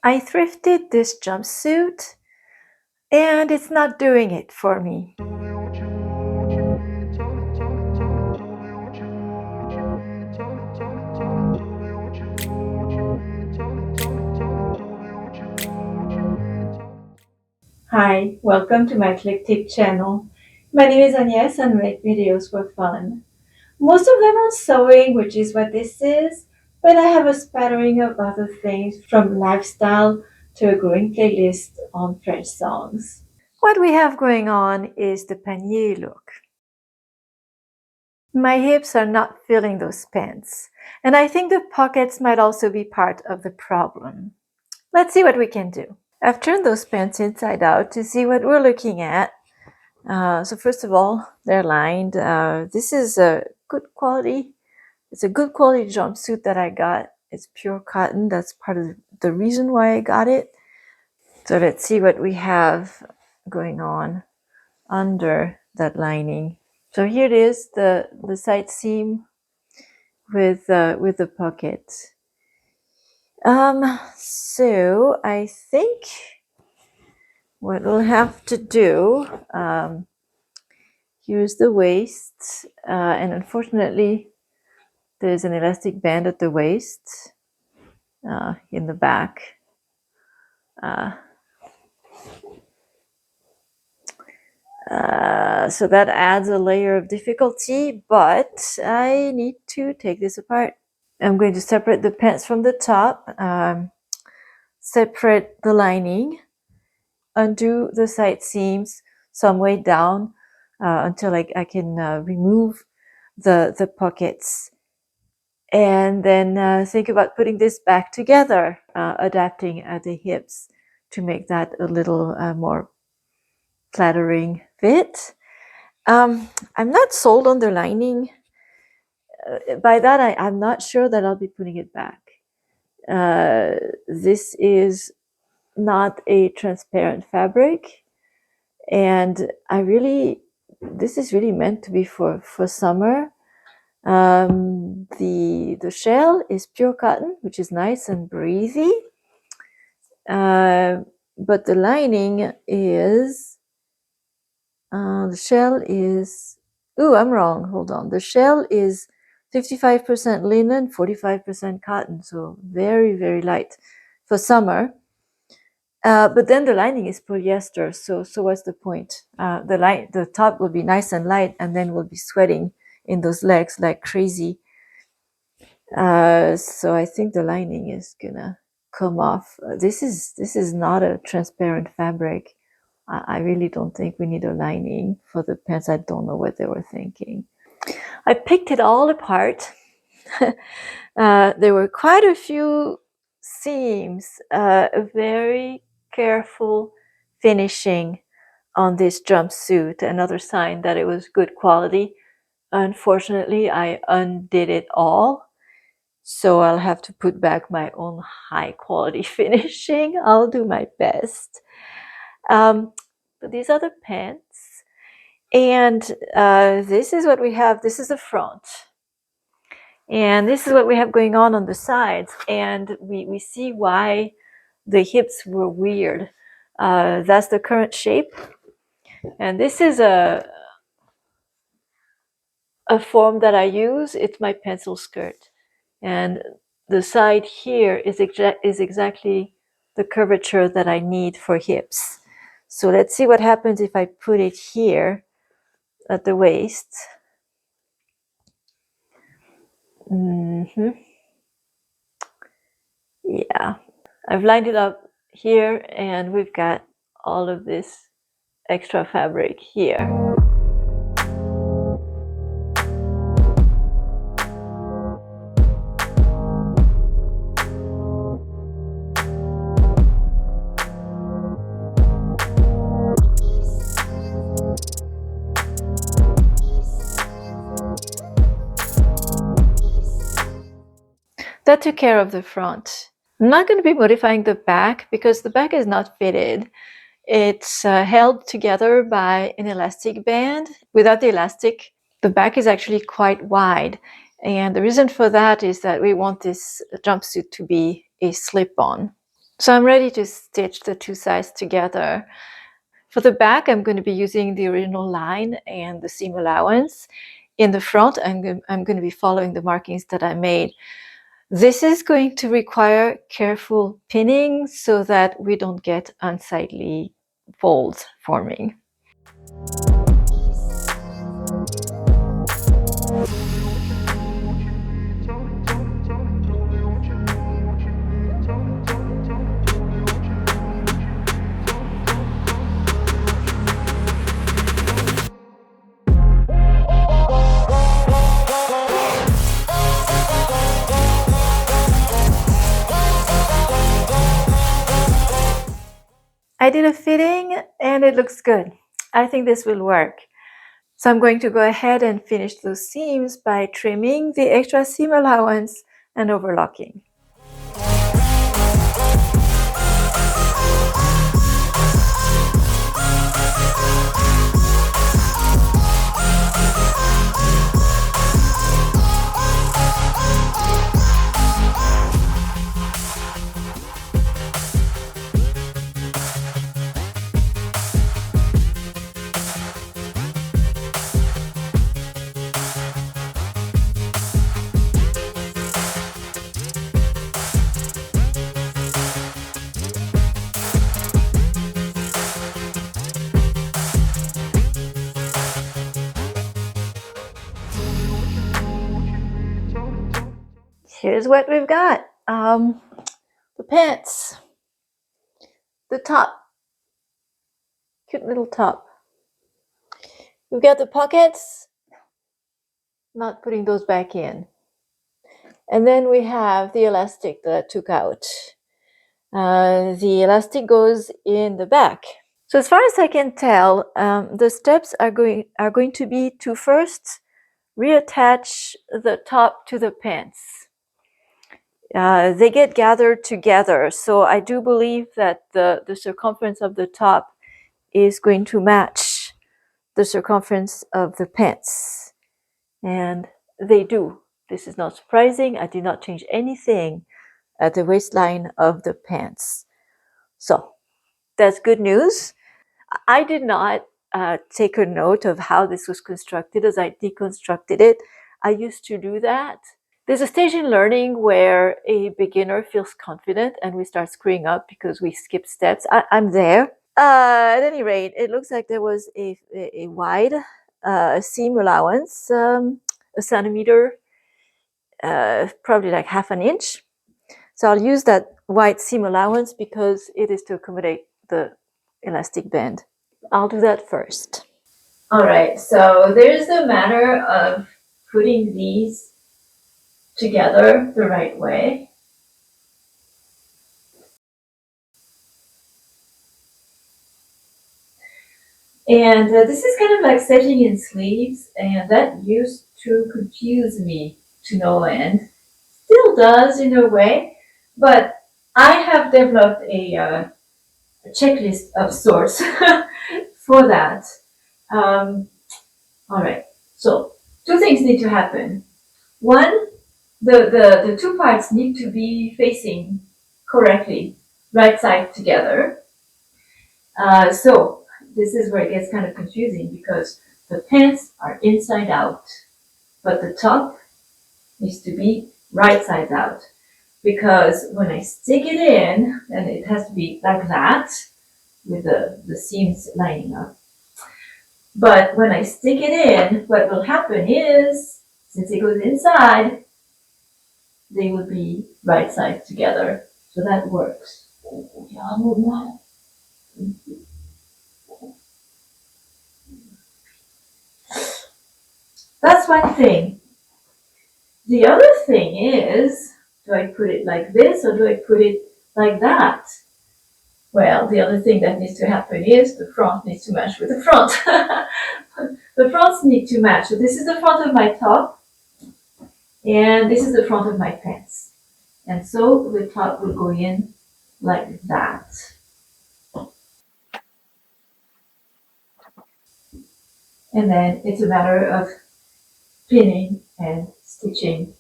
I thrifted this jumpsuit and it's not doing it for me. Hi, welcome to my Click Tip channel. My name is Agnes and I make videos for fun. Most of them are sewing, which is what this is, but I have a spattering of other things from lifestyle to a growing playlist on French songs. What we have going on is the panier look. My hips are not filling those pants, and I think the pockets might also be part of the problem. Let's see what we can do. I've turned those pants inside out to see what we're looking at. So first of all, they're lined. This is a good quality. It's a good quality jumpsuit that I got. It's pure cotton. That's part of the reason why I got it. So let's see what we have going on under that lining. So here it is, the side seam with the pocket. So I think what we'll have to do, here's the waist, and unfortunately there's an elastic band at the waist in the back. So that adds a layer of difficulty, but I need to take this apart. I'm going to separate the pants from the top, separate the lining, undo the side seams some way down until I can remove the pockets, and then think about putting this back together, adapting at the hips to make that a little more flattering fit. I'm not sold on the lining. By that, I'm not sure that I'll be putting it back. This is not a transparent fabric, and this is really meant to be for summer. The shell is pure cotton, which is nice and breezy, but the lining is the shell is, ooh, I'm wrong, hold on, the shell is 55% linen, 45% cotton, so very, very light for summer. But then the lining is polyester, so what's the point? The top will be nice and light, and then we'll be sweating in those legs like crazy. So I think the lining is gonna come off. This is not a transparent fabric. I really don't think we need a lining for the pants. I don't know what they were thinking. I picked it all apart. There were quite a few seams, a very careful finishing on this jumpsuit, another sign that it was good quality. Unfortunately, I undid it all, so I'll have to put back my own high quality finishing. I'll do my best. But these are the pants, and this is what we have. This is the front. And this is what we have going on the sides, and we see why the hips were weird. That's the current shape, and this is a form that I use. It's my pencil skirt, and the side here is exactly the curvature that I need for hips. So let's see what happens if I put it here at the waist. Yeah, I've lined it up here, and we've got all of this extra fabric here. That took care of the front. I'm not going to be modifying the back because the back is not fitted. It's held together by an elastic band. Without the elastic, the back is actually quite wide. And the reason for that is that we want this jumpsuit to be a slip-on. So I'm ready to stitch the two sides together. For the back, I'm going to be using the original line and the seam allowance. In the front, I'm going to be following the markings that I made. This is going to require careful pinning so that we don't get unsightly folds forming. I did a fitting and it looks good. I think this will work. So I'm going to go ahead and finish those seams by trimming the extra seam allowance and overlocking. Here's what we've got. The pants, the top, cute little top. We've got the pockets, not putting those back in. And then we have the elastic that I took out. The elastic goes in the back. So as far as I can tell, the steps are going to be to first reattach the top to the pants. They get gathered together, so I do believe that the circumference of the top is going to match the circumference of the pants, and they do. This is not surprising. I did not change anything at the waistline of the pants, so that's good news. I did not take a note of how this was constructed as I deconstructed it. I used to do that. There's a stage in learning where a beginner feels confident and we start screwing up because we skip steps. I'm there. At any rate, it looks like there was a wide seam allowance, a centimeter, probably like half an inch. So I'll use that wide seam allowance because it is to accommodate the elastic band. I'll do that first. All right, so there's the matter of putting these together the right way. And this is kind of like stitching in sleeves, and that used to confuse me to no end. Still does in a way, but I have developed a checklist of sorts for that. All right, so two things need to happen. One, the two parts need to be facing correctly, right side together. So this is where it gets kind of confusing because the pants are inside out, but the top needs to be right side out. Because when I stick it in, and it has to be like that, with the seams lining up. But when I stick it in, what will happen is, since it goes inside, they will be right side together. So that works. That's one thing. The other thing is, do I put it like this or do I put it like that? Well, the other thing that needs to happen is the front needs to match with the front. The fronts need to match. So this is the front of my top, and this is the front of my pants. And so the top will go in like that. And then it's a matter of pinning and stitching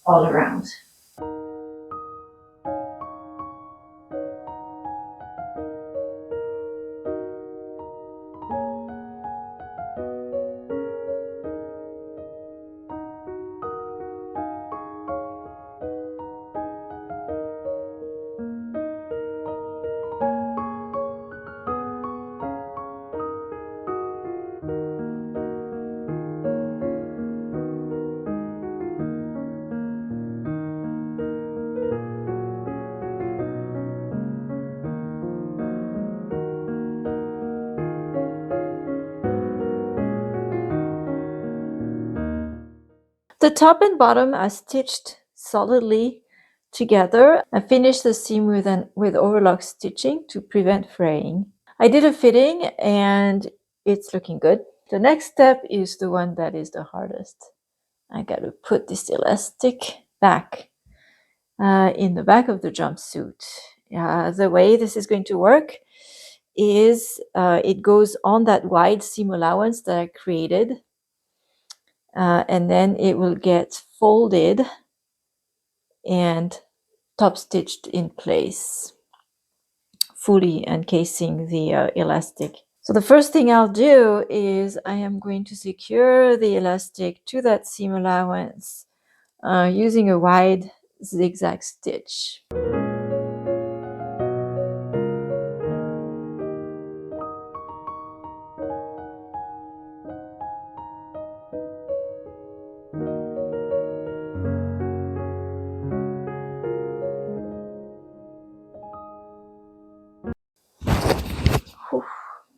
all around. The top and bottom are stitched solidly together. I finished the seam with overlock stitching to prevent fraying. I did a fitting and it's looking good. The next step is the one that is the hardest. I got to put this elastic back in the back of the jumpsuit. The way this is going to work is it goes on that wide seam allowance that I created, and then it will get folded and top stitched in place, fully encasing the elastic. So the first thing I'll do is I am going to secure the elastic to that seam allowance using a wide zigzag stitch.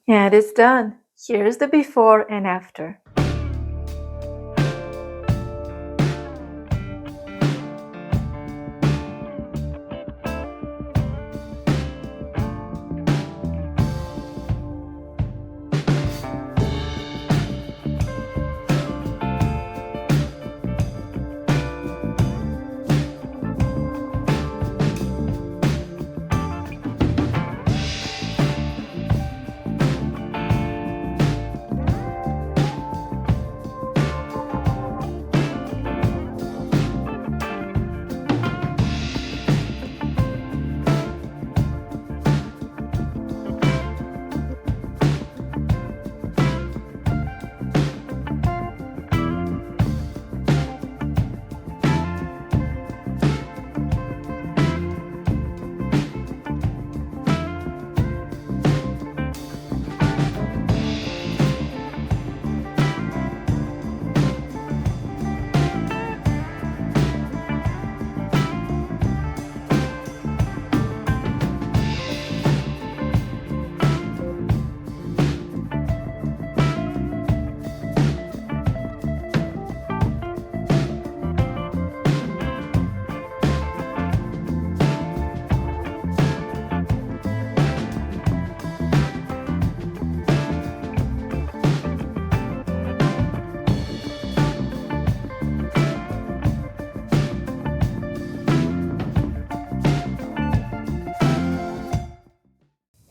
And it's done. Here's the before and after.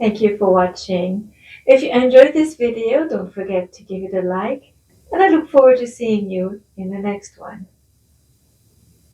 Thank you for watching. If you enjoyed this video, don't forget to give it a like, and I look forward to seeing you in the next one.